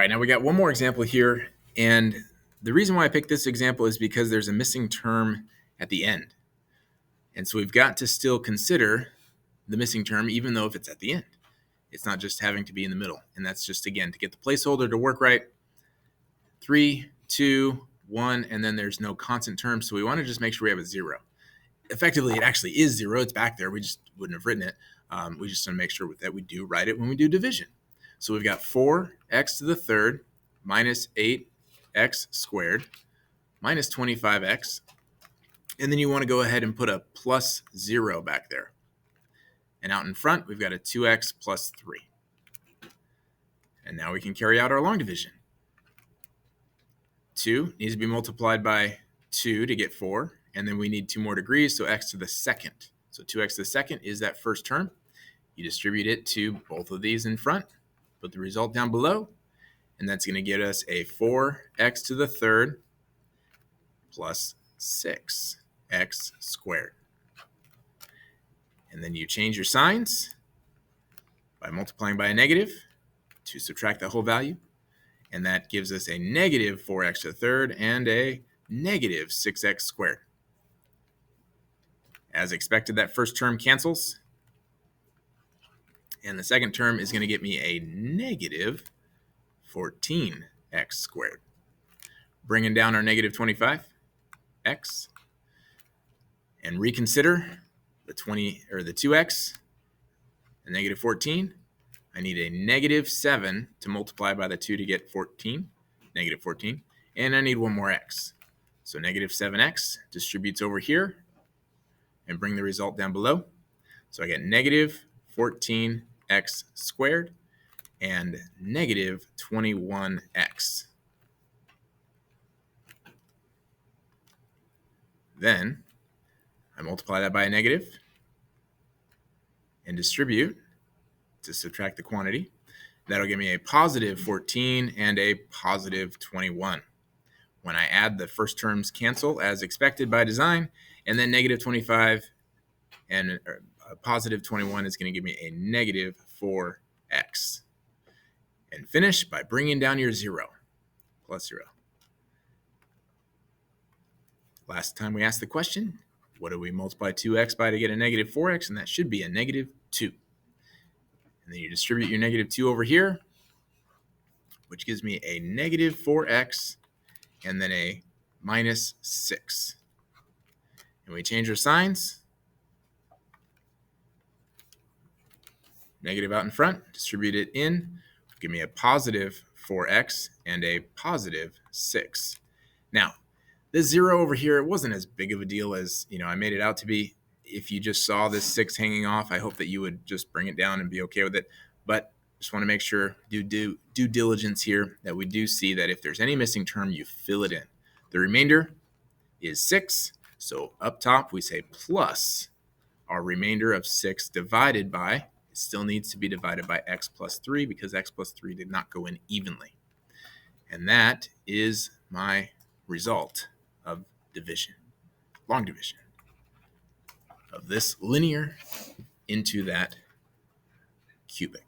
right, now we got one more example here, and the reason why I picked this example is because there's a missing term at the end. And so we've got to still consider the missing term even though if it's at the end. It's not just having to be in the middle. And that's just, again, to get the placeholder to work right. 3, 2, 1, and then there's no constant term, so we want to just make sure we have a 0. Effectively, it actually is 0. It's back there. We just wouldn't have written it. We just want to make sure that we do write it when we do division. So we've got 4x to the third minus 8x squared minus 25x. And then you want to go ahead and put a plus 0 back there. And out in front, we've got a 2x plus 3. And now we can carry out our long division. 2 needs to be multiplied by 2 to get 4. And then we need 2 more degrees, so x to the second. So 2x to the second is that first term. You distribute it to both of these in front. Put the result down below. And that's going to get us a 4x to the third plus 6x squared. And then you change your signs by multiplying by a negative to subtract that whole value. And that gives us a negative 4x to the third and a negative 6x squared. As expected, that first term cancels. And the second term is going to get me a negative 14x squared. Bringing down our negative 25x. And reconsider the 2x, the negative 14. I need a negative 7 to multiply by the 2 to get 14, negative 14. And I need one more x. So negative 7x distributes over here and bring the result down below. So I get negative 14x squared and negative 21x. Then I multiply that by a negative and distribute to subtract the quantity. That'll give me a positive 14 and a positive 21. When I add, the first terms cancel as expected by design, and then negative 25 and a positive 21 is going to give me a negative 4x. And finish by bringing down your 0, plus 0. Last time we asked the question, what do we multiply 2x by to get a negative 4x? And that should be a negative 2. And then you distribute your negative 2 over here, which gives me a negative 4x and then a minus 6. And we change our signs. Negative out in front, distribute it in, give me a positive 4x and a positive 6. Now, this 0 over here, it wasn't as big of a deal as I made it out to be. If you just saw this 6 hanging off, I hope that you would just bring it down and be okay with it. But just want to make sure, do due diligence here, that we do see that if there's any missing term, you fill it in. The remainder is 6. So up top, we say plus our remainder of 6 divided by, it still needs to be divided by x plus 3 because x plus 3 did not go in evenly. And that is my result of division, long division, of this linear into that cubic.